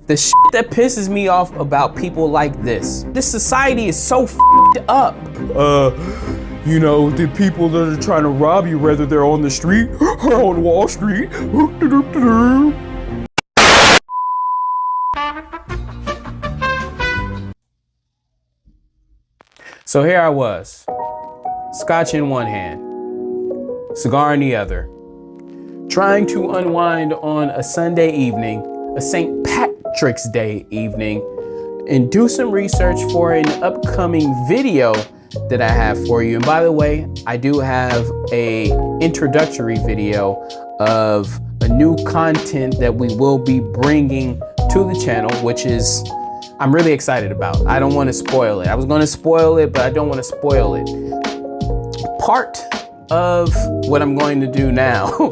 The shit that pisses me off about people like this society is so f***ed up. You know, the people that are trying to rob you, whether they're on the street or on Wall Street. So here I was, scotch in one hand, cigar in the other, trying to unwind on a Sunday evening, a St. Patrick's Day evening, and do some research for an upcoming video that I have for you. And by the way, I do have a introductory video of a new content that we will be bringing to the channel, which is I'm really excited about. I don't want to spoil it. I was going to spoil it, but I don't want to spoil it. Part of what I'm going to do now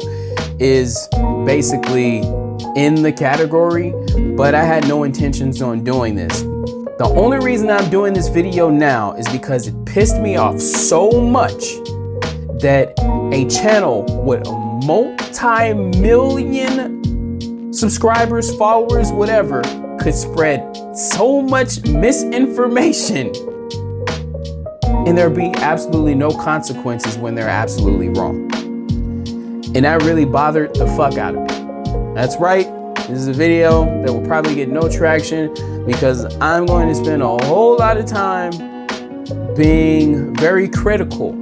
is basically in the category, but I had no intentions on doing this. The only reason I'm doing this video now is because it pissed me off so much that a channel with multi-million subscribers, followers, whatever, could spread so much misinformation and there be absolutely no consequences when they're absolutely wrong. And that really bothered the fuck out of me. That's right, this is a video that will probably get no traction because I'm going to spend a whole lot of time being very critical,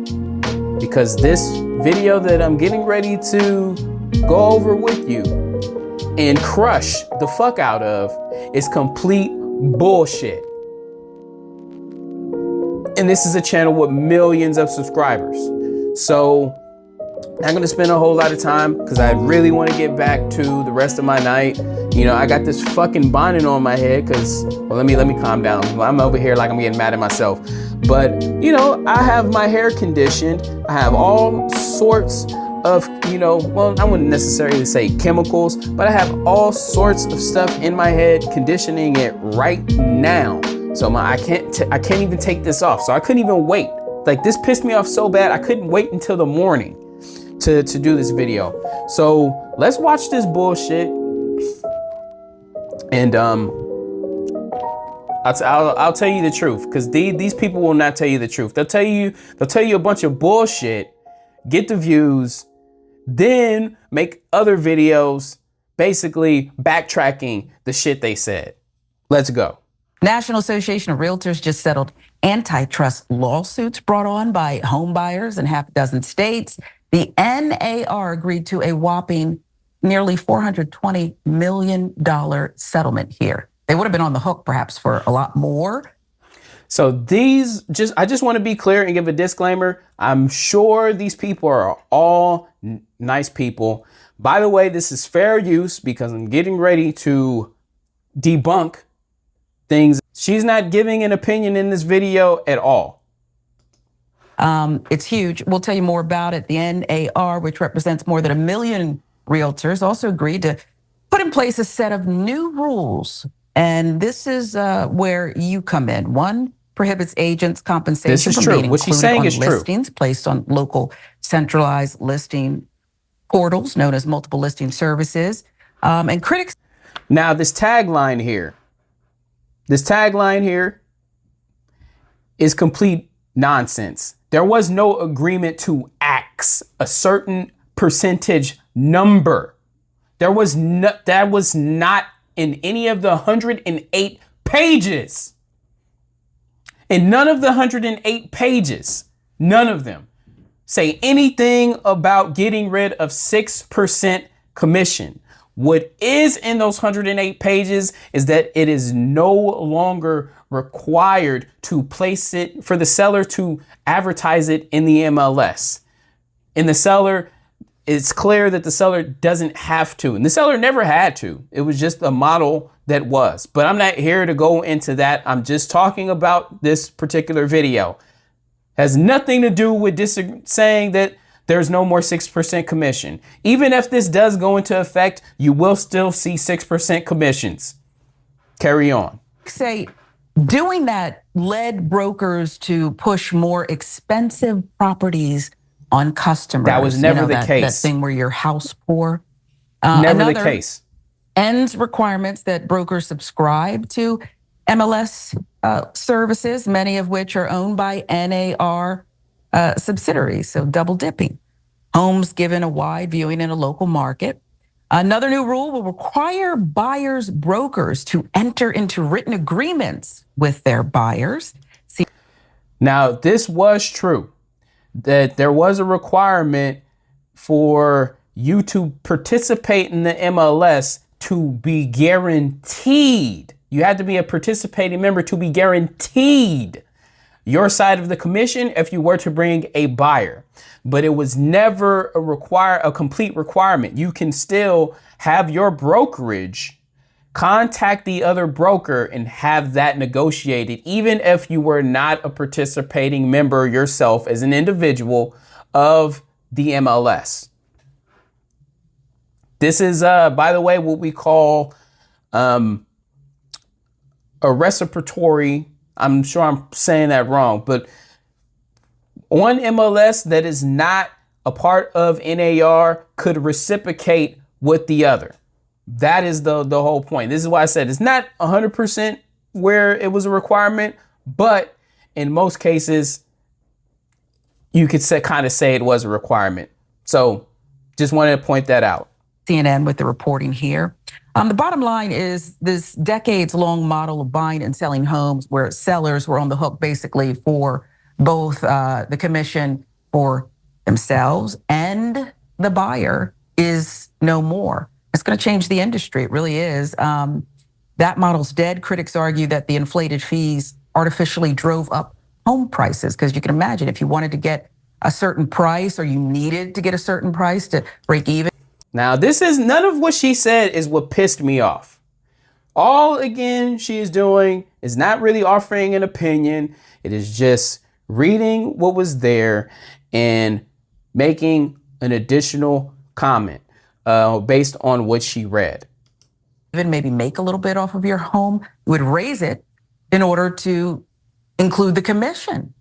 because this video that I'm getting ready to go over with you and crush the fuck out of is complete bullshit. And this is a channel with millions of subscribers. So I'm gonna spend a whole lot of time because I really want to get back to the rest of my night. You know, I got this fucking bonnet on my head because, well, let me calm down. I'm over here like I'm getting mad at myself. But, you know, I have my hair conditioned. I have all sorts of, you know, well, I wouldn't necessarily say chemicals, but I have all sorts of stuff in my head conditioning it right now. So I can't even take this off. So I couldn't even wait. Like, this pissed me off so bad I couldn't wait until the morning to do this video. So let's watch this bullshit. And I'll tell you the truth, because these people will not tell you the truth. They'll tell you a bunch of bullshit, get the views, then make other videos basically backtracking the shit they said. Let's go. National Association of Realtors just settled antitrust lawsuits brought on by home buyers in half a dozen states. The NAR agreed to a whopping nearly $420 million settlement here. They would have been on the hook perhaps for a lot more. So I just want to be clear and give a disclaimer. I'm sure these people are all nice people. By the way, this is fair use because I'm getting ready to debunk things. She's not giving an opinion in this video at all. It's huge. We'll tell you more about it. The NAR, which represents more than 1 million realtors, also agreed to put in place a set of new rules. And this is where you come in. One prohibits agents' compensation from being included on listings placed on local centralized listing portals known as multiple listing services. And critics. Now, this tagline here is complete nonsense. There was no agreement to ax a certain percentage number. That was not in any of the 108 pages. And none of the 108 pages, none of them say anything about getting rid of 6% commission. What is in those 108 pages is that it is no longer required to place it for the seller to advertise it in the MLS. And the seller, it's clear that the seller doesn't have to. And the seller never had to. It was just a model that was. But I'm not here to go into that. I'm just talking about this particular video. Has nothing to do with saying that there's no more 6% commission. Even if this does go into effect, you will still see 6% commissions. Carry on. Say doing that led brokers to push more expensive properties on customers. That was never the case. That thing where you're house poor. Never the case. ends requirements that brokers subscribe to MLS services, many of which are owned by NAR subsidiaries, so double dipping. Homes given a wide viewing in a local market. Another new rule will require buyers' brokers to enter into written agreements with their buyers. Now, this was true, that there was a requirement for you to participate in the MLS to be guaranteed. You had to be a participating member to be guaranteed your side of the commission if you were to bring a buyer. But it was never a complete requirement. You can still have your brokerage contact the other broker and have that negotiated, even if you were not a participating member yourself as an individual of the MLS. This is, by the way, what we call a reciprocatory. I'm sure I'm saying that wrong, but one MLS that is not a part of NAR could reciprocate with the other. That is the whole point. This is why I said it's not 100% where it was a requirement, but in most cases, you could kind of say it was a requirement. So just wanted to point that out. CNN with the reporting here. The bottom line is this decades-long model of buying and selling homes where sellers were on the hook basically for both the commission for themselves and the buyer is no more. It's going to change the industry. It really is. That model's dead. Critics argue that the inflated fees artificially drove up home prices, because you can imagine if you wanted to get a certain price or you needed to get a certain price to break even. Now, this is none of what she said is what pissed me off. All, again, she is doing is not really offering an opinion. It is just reading what was there and making an additional comment based on what she read. Even maybe make a little bit off of your home, you would raise it in order to include the commission.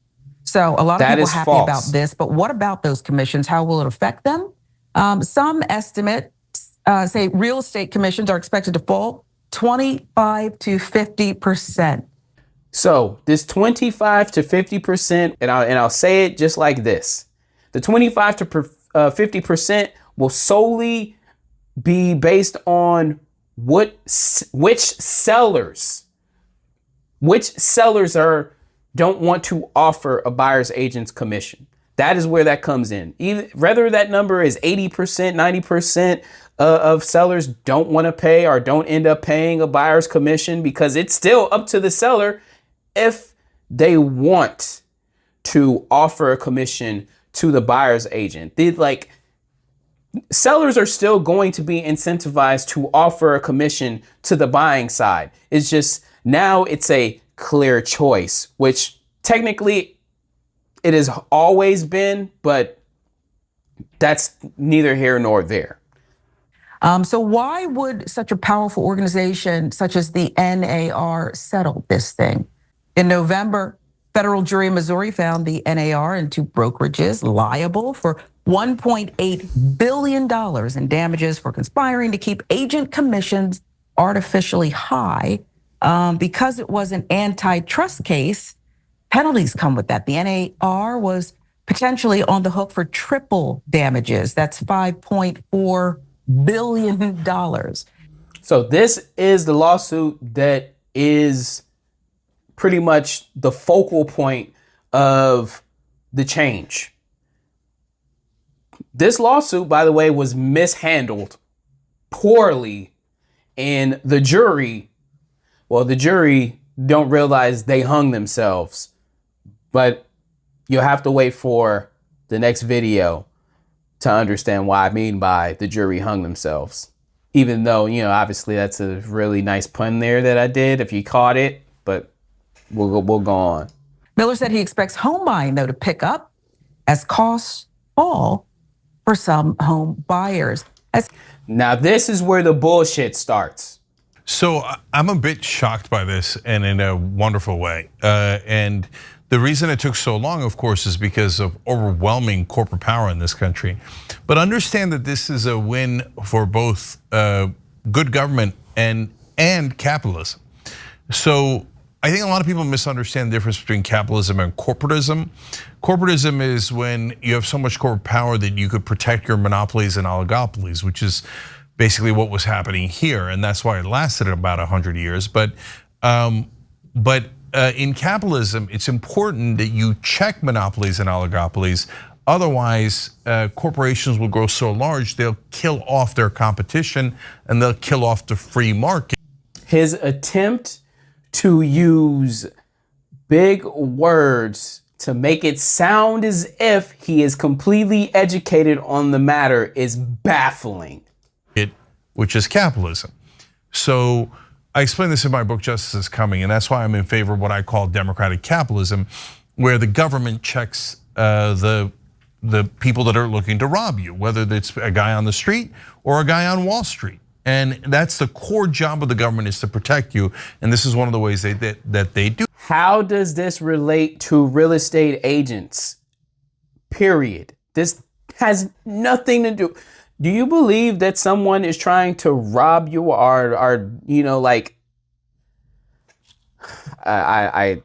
So a lot of people are happy about this, but what about those commissions? How will it affect them? Some estimates say real estate commissions are expected to fall 25 to 50%. So this 25 to 50%, and I'll say it just like this: the 25 to 50% will solely be based on which sellers don't want to offer a buyer's agent's commission. That is where that comes in. Whether that number is 80%, 90% of sellers don't want to pay or don't end up paying a buyer's commission, because it's still up to the seller if they want to offer a commission to the buyer's agent. Sellers are still going to be incentivized to offer a commission to the buying side. It's just now it's a clear choice, which technically it has always been, but that's neither here nor there. So why would such a powerful organization such as the NAR settle this thing? In November, federal jury in Missouri found the NAR and two brokerages liable for $1.8 billion in damages for conspiring to keep agent commissions artificially high. Because it was an antitrust case, penalties come with that. The NAR was potentially on the hook for triple damages. That's $5.4 billion. So this is the lawsuit that is pretty much the focal point of the change. This lawsuit, by the way, was mishandled poorly, and the jury don't realize they hung themselves. But you'll have to wait for the next video to understand what I mean by the jury hung themselves. Even though, obviously that's a really nice pun there that I did if you caught it, but we'll go on. Miller said he expects home buying, though, to pick up as costs fall for some home buyers. Now, this is where the bullshit starts. So I'm a bit shocked by this, and in a wonderful way. And the reason it took so long, of course, is because of overwhelming corporate power in this country. But understand that this is a win for both good government and capitalism. So I think a lot of people misunderstand the difference between capitalism and corporatism. Corporatism is when you have so much corporate power that you could protect your monopolies and oligopolies, which is basically what was happening here, and that's why it lasted about 100 years. But in capitalism, it's important that you check monopolies and oligopolies. Otherwise, corporations will grow so large they'll kill off their competition and they'll kill off the free market. His attempt to use big words to make it sound as if he is completely educated on the matter is baffling. Which is capitalism. So I explain this in my book, Justice is Coming, and that's why I'm in favor of what I call democratic capitalism, where the government checks the people that are looking to rob you, whether it's a guy on the street or a guy on Wall Street. And that's the core job of the government, is to protect you. And this is one of the ways that they do. How does this relate to real estate agents? Period. This has nothing to do. Do you believe that someone is trying to rob you or like I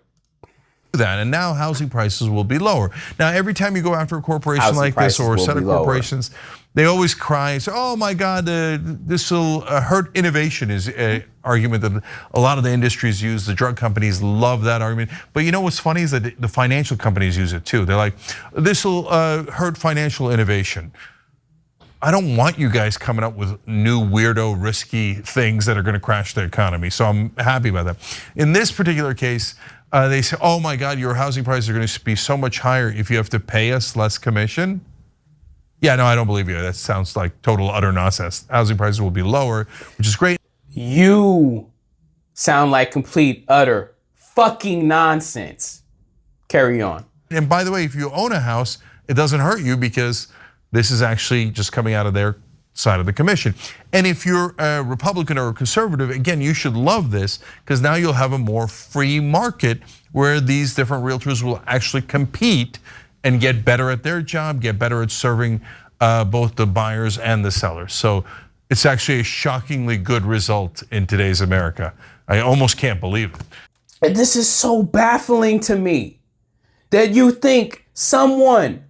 that, and now housing prices will be lower. Now, every time you go after a corporation like this or a set of corporations, they always cry and say, "Oh my God, this will hurt innovation." Is an argument that a lot of the industries use. The drug companies love that argument. But you know what's funny is that the financial companies use it too. They're like, "This will hurt financial innovation." I don't want you guys coming up with new weirdo, risky things that are going to crash the economy. So I'm happy about that. In this particular case, they say, "Oh my God, your housing prices are going to be so much higher if you have to pay us less commission." Yeah, no, I don't believe you. That sounds like total utter nonsense. Housing prices will be lower, which is great. You sound like complete utter fucking nonsense. Carry on. And by the way, if you own a house, it doesn't hurt you because this is actually just coming out of their side of the commission. And if you're a Republican or a conservative, again, you should love this, because now you'll have a more free market where these different realtors will actually compete and get better at their job, get better at serving both the buyers and the sellers. So it's actually a shockingly good result in today's America. I almost can't believe it. And this is so baffling to me, that you think someone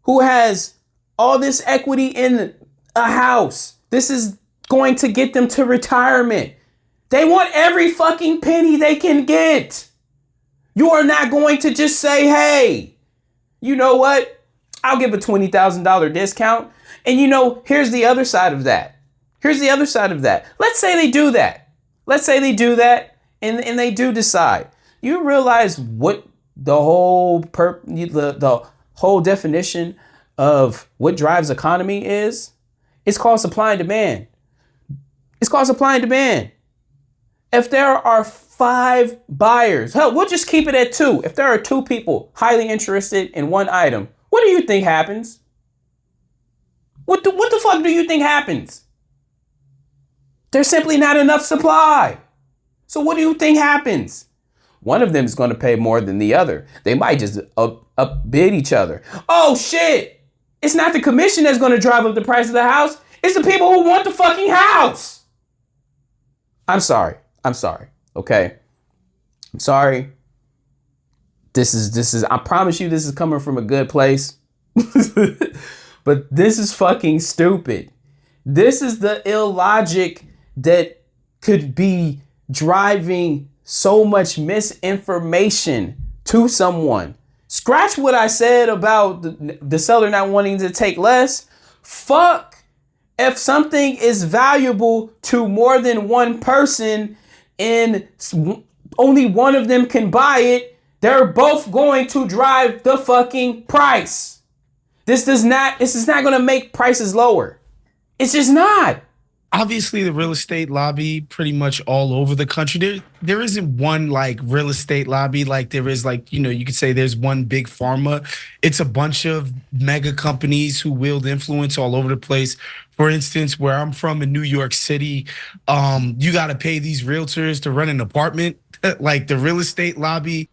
who has all this equity in a house, this is going to get them to retirement. They want every fucking penny they can get. You are not going to just say, "Hey, you know what? I'll give a $20,000 discount." And here's the other side of that. Here's the other side of that. Let's say they do that. Let's say they do that and they do decide. You realize what the whole definition of what drives economy is? It's called supply and demand. It's called supply and demand. If there are 5 buyers, hell, we'll just keep it at 2. If there are 2 people highly interested in one item, what do you think happens? What the fuck do you think happens? There's simply not enough supply. So what do you think happens? One of them is going to pay more than the other. They might just upbid each other. Oh shit! It's not the commission that's going to drive up the price of the house. It's the people who want the fucking house. I'm sorry. Okay. I'm sorry. This is, I promise you, this is coming from a good place. But this is fucking stupid. This is the illogic that could be driving so much misinformation to someone. Scratch what I said about the seller not wanting to take less. Fuck. If something is valuable to more than one person and only one of them can buy it, they're both going to drive the fucking price. This is not going to make prices lower. It's just not. Obviously, the real estate lobby pretty much all over the country. There isn't one like real estate lobby like there is like, you could say there's one big pharma. It's a bunch of mega companies who wield influence all over the place. For instance, where I'm from in New York City, you got to pay these realtors to rent an apartment, like the real estate lobby.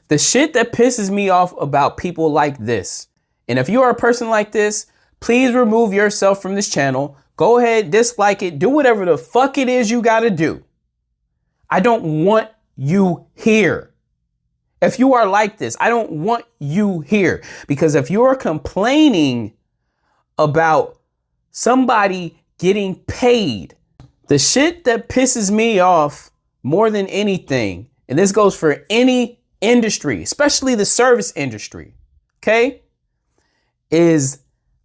The shit that pisses me off about people like this, and if you are a person like this, please remove yourself from this channel. Go ahead, dislike it, do whatever the fuck it is you gotta do. I don't want you here. If you are like this, I don't want you here. Because if you're complaining about somebody getting paid, the shit that pisses me off more than anything, and this goes for any industry, especially the service industry, okay, is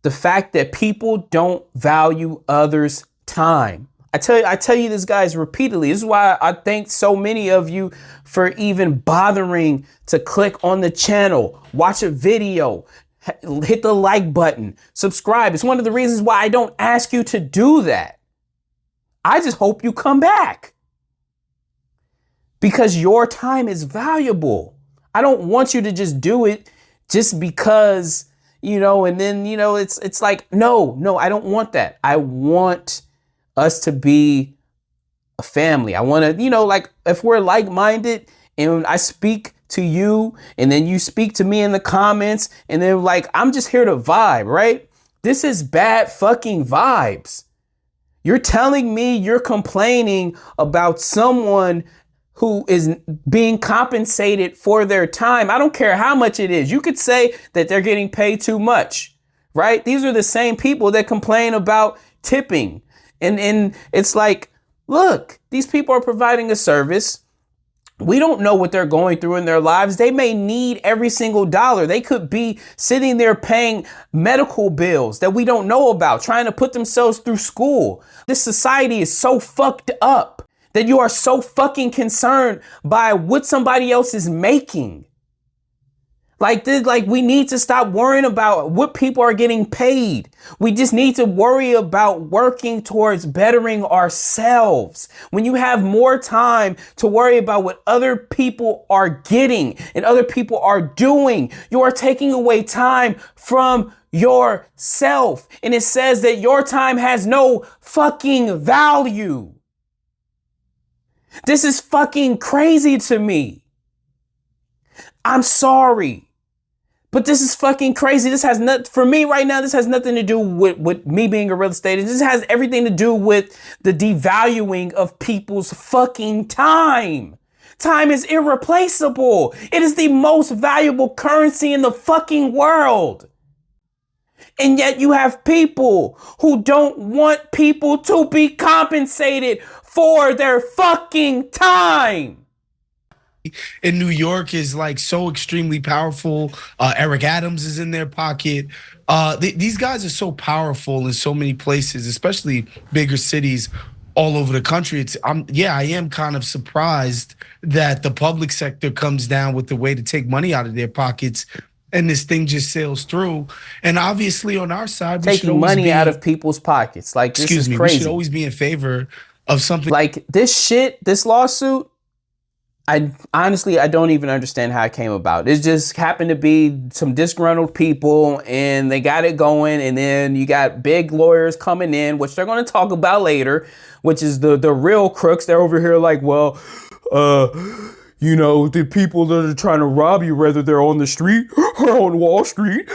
the fact that people don't value others' time. I tell you this, guys, repeatedly. This is why I thank so many of you for even bothering to click on the channel, watch a video, hit the like button, subscribe. It's one of the reasons why I don't ask you to do that. I just hope you come back because your time is valuable. I don't want you to just do it just because, and then, it's like, no, I don't want that. I want us to be a family. I want to, like if we're like-minded and I speak to you and then you speak to me in the comments and then like, I'm just here to vibe, right? This is bad fucking vibes. You're telling me you're complaining about someone who is being compensated for their time. I don't care how much it is. You could say that they're getting paid too much, right? These are the same people that complain about tipping. And it's like, look, these people are providing a service. We don't know what they're going through in their lives. They may need every single dollar. They could be sitting there paying medical bills that we don't know about, trying to put themselves through school. This society is so fucked up that you are so fucking concerned by what somebody else is making. Like this, like we need to stop worrying about what people are getting paid. We just need to worry about working towards bettering ourselves. When you have more time to worry about what other people are getting and other people are doing, you are taking away time from yourself. And it says that your time has no fucking value. This is fucking crazy to me. I'm sorry. But this is fucking crazy. This has nothing, for me right now, this has nothing to do with me being a real estate agent. This has everything to do with the devaluing of people's fucking time. Time is irreplaceable. It is the most valuable currency in the fucking world. And yet you have people who don't want people to be compensated for their fucking time. In New York is like so extremely powerful. Eric Adams is in their pocket. These guys are so powerful in so many places, especially bigger cities all over the country. I am kind of surprised that the public sector comes down with the way to take money out of their pockets, and this thing just sails through. And obviously, on our side, taking money out of people's pockets. Like, this is crazy. We should always be in favor of something like this shit. This lawsuit, I honestly don't even understand how it came about. It just happened to be some disgruntled people and they got it going. And then you got big lawyers coming in, which they're going to talk about later, which is the real crooks. They're over here like, well, the people that are trying to rob you, whether they're on the street or on Wall Street.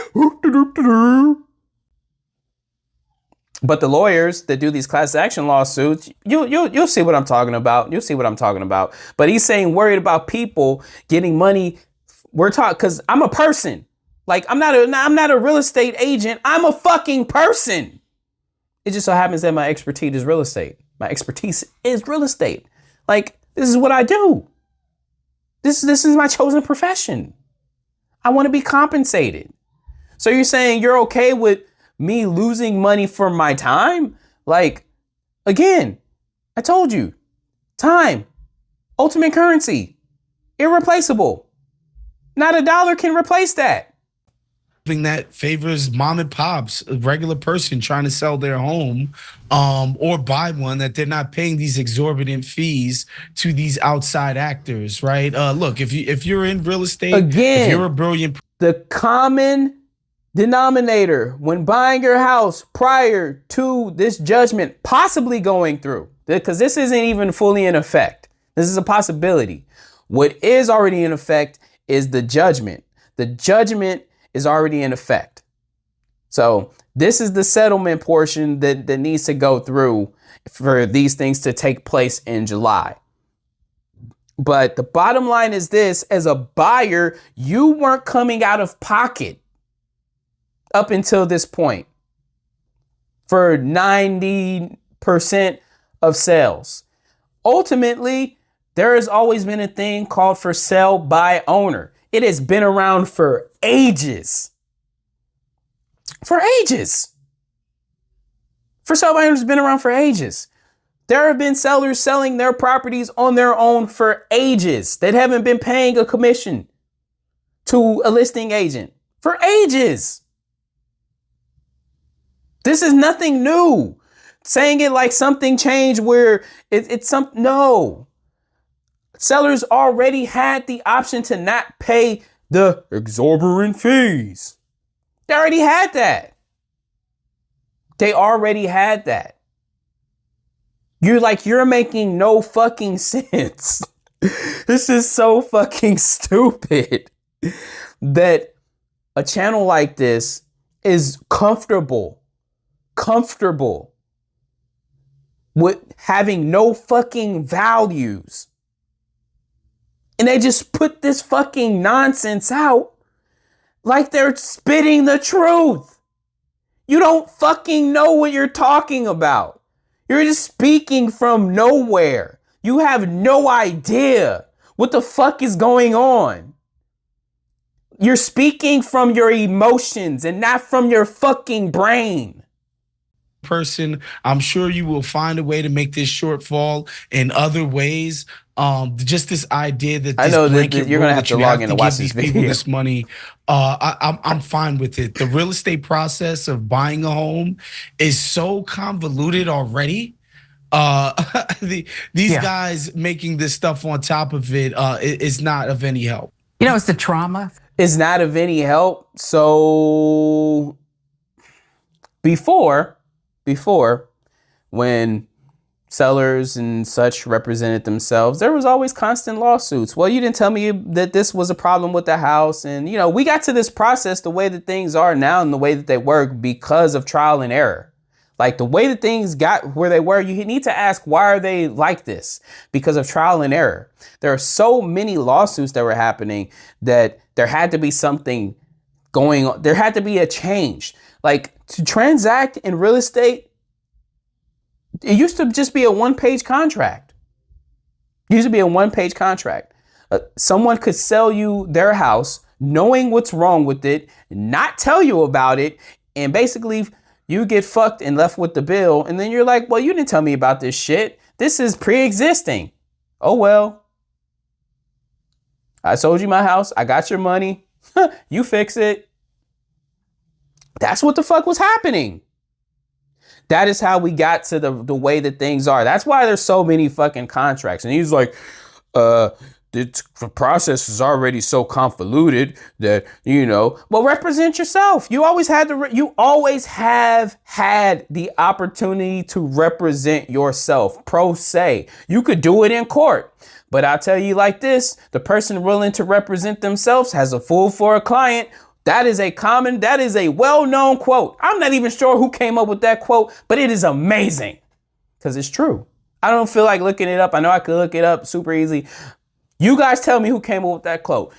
But the lawyers that do these class action lawsuits, you'll see what I'm talking about. You'll see what I'm talking about. But he's saying worried about people getting money. We're talking because I'm a person. Like I'm not a real estate agent. I'm a fucking person. It just so happens that my expertise is real estate. My expertise is real estate. Like this is what I do. This is my chosen profession. I want to be compensated. So you're saying you're okay with me losing money for my time? Like, again, I told you, time, ultimate currency, irreplaceable. Not a dollar can replace that. That favors mom and pops, a regular person trying to sell their home or buy one, that they're not paying these exorbitant fees to these outside actors, right? Look, if you're in real estate, again, if you're a brilliant, the common denominator when buying your house prior to this judgment possibly going through, because this isn't even fully in effect. This is a possibility. What is already in effect is the judgment. The judgment is already in effect. So This is the settlement portion that needs to go through for these things to take place in July. But the bottom line is this: as a buyer, you weren't coming out of pocket up until this point for 90% of sales. Ultimately, there has always been a thing called for sale by owner. It has been around for ages. For ages. For sale by owners has been around for ages. There have been sellers selling their properties on their own for ages that haven't been paying a commission to a listing agent for ages. This is nothing new. Saying it like something changed where it's something. No. Sellers already had the option to not pay the exorbitant fees. They already had that. They already had that. You're making no fucking sense. This is so fucking stupid that a channel like this is comfortable with having no fucking values. And they just put this fucking nonsense out like they're spitting the truth. You don't fucking know what you're talking about. You're just speaking from nowhere. You have no idea what the fuck is going on. You're speaking from your emotions and not from your fucking brain. Person, I'm sure you will find a way to make this shortfall in other ways. Just this idea that this I know that blanket you're gonna rule have that to you log have in to to watch give this these people video. this money. I'm fine with it. The real estate process of buying a home is so convoluted already. These guys making this stuff on top of it is not of any help. You know, it's the trauma. It's not of any help. So before, when sellers and such represented themselves, there was always constant lawsuits. Well, you didn't tell me that this was a problem with the house. And, we got to this process the way that things are now and the way that they work because of trial and error. Like the way that things got where they were, you need to ask, why are they like this? Because of trial and error. There are so many lawsuits that were happening that there had to be something going on. There had to be a change. Like to transact in real estate, it used to just be a one-page contract. Someone could sell you their house knowing what's wrong with it, not tell you about it, and basically you get fucked and left with the bill. And then you're like, well, you didn't tell me about this shit. This is pre-existing. Oh, well. I sold you my house. I got your money. You fix it. That's what the fuck was happening. That is how we got to the way that things are. That's why there's so many fucking contracts. And he's like, the process is already so convoluted that, well, represent yourself. You always have had the opportunity to represent yourself pro se. You could do it in court. But I'll tell you like this, the person willing to represent themselves has a fool for a client. That is a well-known quote. I'm not even sure who came up with that quote, but it is amazing because it's true. I don't feel like looking it up. I know I could look it up super easy. You guys tell me who came up with that quote.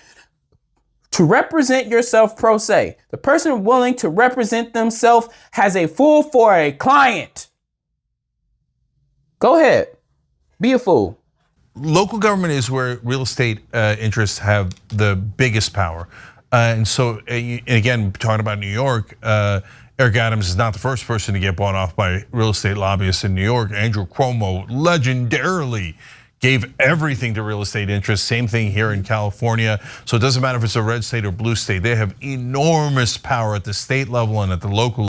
To represent yourself pro se, the person willing to represent themselves has a fool for a client. Go ahead. Be a fool. Local government is where real estate interests have the biggest power. And so, again, talking about New York, Eric Adams is not the first person to get bought off by real estate lobbyists in New York. Andrew Cuomo legendarily gave everything to real estate interests. Same thing here in California. So it doesn't matter if it's a red state or blue state. They have enormous power at the state level and at the local.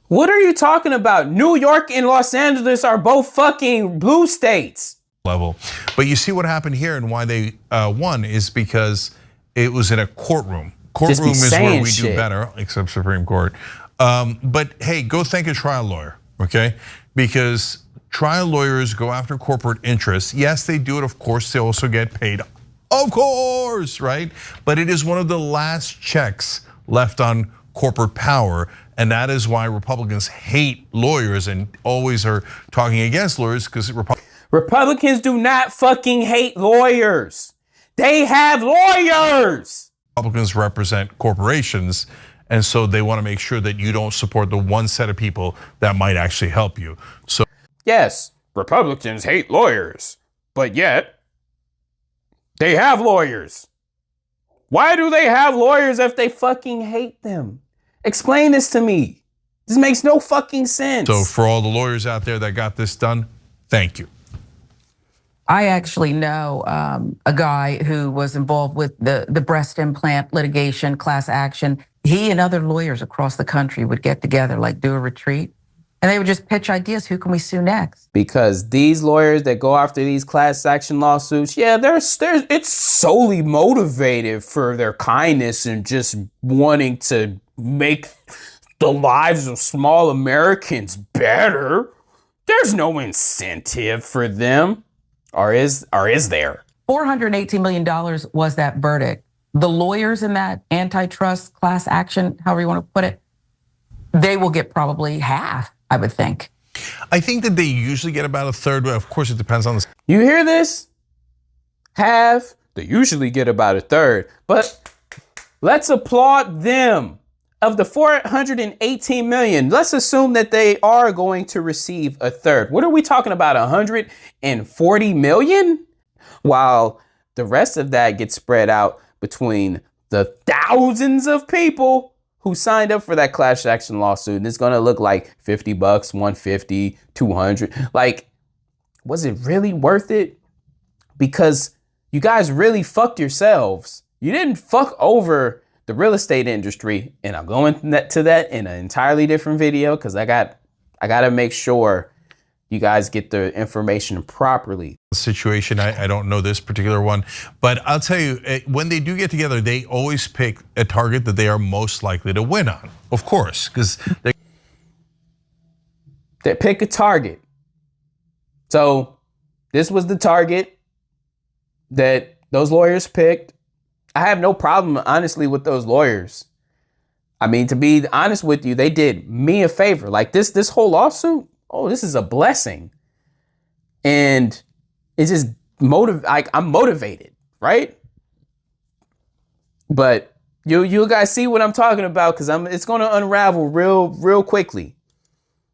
What are you talking about? New York and Los Angeles are both fucking blue states. Level. But you see what happened here and why they won is because it was in a courtroom. Courtroom is where we do better, except Supreme Court. But hey, go thank a trial lawyer, okay? Because trial lawyers go after corporate interests. Yes, they do it, of course, they also get paid. Of course, right? But it is one of the last checks left on corporate power. And that is why Republicans hate lawyers and always are talking against lawyers, because Republicans do not fucking hate lawyers. They have lawyers. Republicans represent corporations, and so they want to make sure that you don't support the one set of people that might actually help you. So yes, Republicans hate lawyers, but yet they have lawyers. Why do they have lawyers if they fucking hate them? Explain this to me. This makes no fucking sense. So for all the lawyers out there that got this done, thank you. I actually know a guy who was involved with the breast implant litigation, class action. He and other lawyers across the country would get together, like do a retreat, and they would just pitch ideas. Who can we sue next? Because these lawyers that go after these class action lawsuits, yeah, it's solely motivated for their kindness and just wanting to make the lives of small Americans better. There's no incentive for them. Or is there? $418 million was that verdict. The lawyers in that antitrust class action, however you want to put it, they will get probably half, I would think. I think that they usually get about a third, but of course it depends on the. You hear this? Half. They usually get about a third, but let's applaud them. Of the 418 million, let's assume that they are going to receive a third. What are we talking about? 140 million? While the rest of that gets spread out between the thousands of people who signed up for that class action lawsuit. And it's going to look like $50, 150, 200. Like, was it really worth it? Because you guys really fucked yourselves. You didn't fuck over the real estate industry, and I'm going to that in an entirely different video because I got to make sure you guys get the information properly. Situation, I don't know this particular one, but I'll tell you, when they do get together, they always pick a target that they are most likely to win on, of course, because they pick a target. So this was the target that those lawyers picked. I have no problem, honestly, with those lawyers. I mean, to be honest with you, they did me a favor. Like this whole lawsuit, oh, this is a blessing. And it's just I'm motivated, right? But you guys see what I'm talking about, because it's going to unravel real quickly.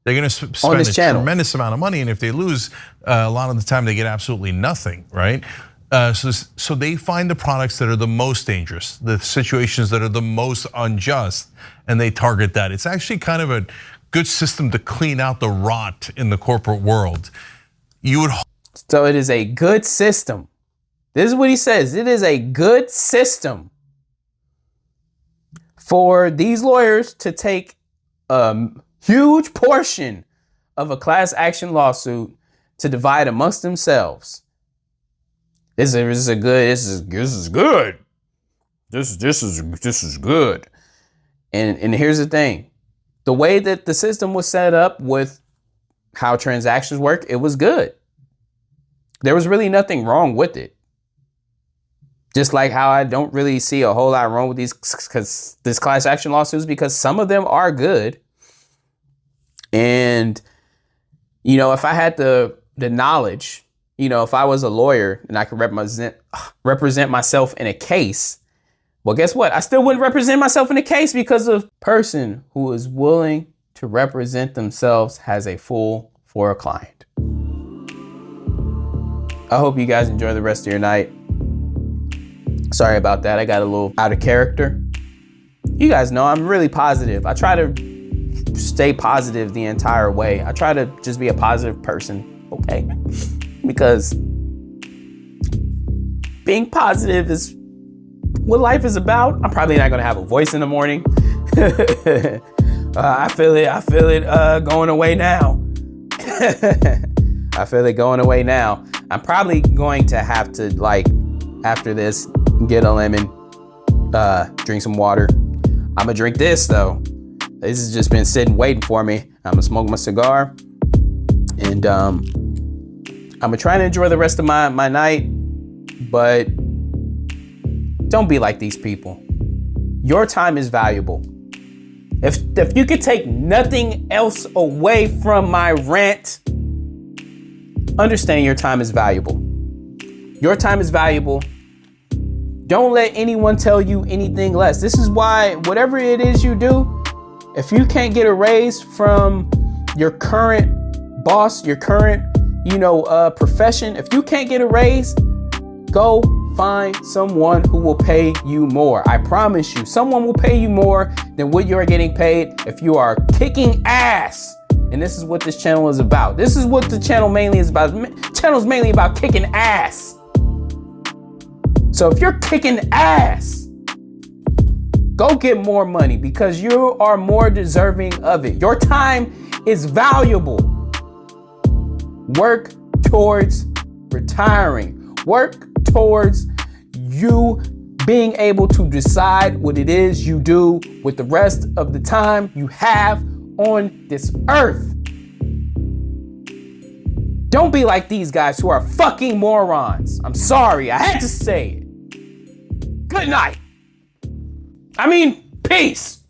They're going to spend a tremendous amount of money, and if they lose, a lot of the time they get absolutely nothing, right? So they find the products that are the most dangerous, the situations that are the most unjust, and they target that. It's actually kind of a good system to clean out the rot in the corporate world. So it is a good system. This is what he says. It is a good system for these lawyers to take a huge portion of a class action lawsuit to divide amongst themselves. This is good. And here's the thing. The way that the system was set up with how transactions work, it was good. There was really nothing wrong with it. Just like how I don't really see a whole lot wrong with this class action lawsuits, because some of them are good. And, you know, if I had the knowledge, you know, if I was a lawyer and I could represent myself in a case, well, guess what? I still wouldn't represent myself in a case, because a person who is willing to represent themselves has a fool for a client. I hope you guys enjoy the rest of your night. Sorry about that. I got a little out of character. You guys know I'm really positive. I try to stay positive the entire way. I try to just be a positive person, okay? Because being positive is what life is about. I'm probably not gonna have a voice in the morning. I feel it going away now. I feel it going away now. I'm probably going to have to, like, after this, get a lemon, drink some water. I'm gonna drink this though. This has just been sitting waiting for me. I'm gonna smoke my cigar, and I'm gonna try to enjoy the rest of my night, but don't be like these people. Your time is valuable. If you could take nothing else away from my rant, understand your time is valuable. Your time is valuable. Don't let anyone tell you anything less. This is why whatever it is you do, if you can't get a raise from your current boss, your current, profession, if you can't get a raise, go find someone who will pay you more. I promise you, someone will pay you more than what you're getting paid if you are kicking ass. And this is what this channel is about. This is what the channel mainly is about. The channel is mainly about kicking ass. So if you're kicking ass, go get more money because you are more deserving of it. Your time is valuable. Work towards retiring. Work towards you being able to decide what it is you do with the rest of the time you have on this earth. Don't be like these guys who are fucking morons. I'm sorry, I had to say it. Good night. Peace.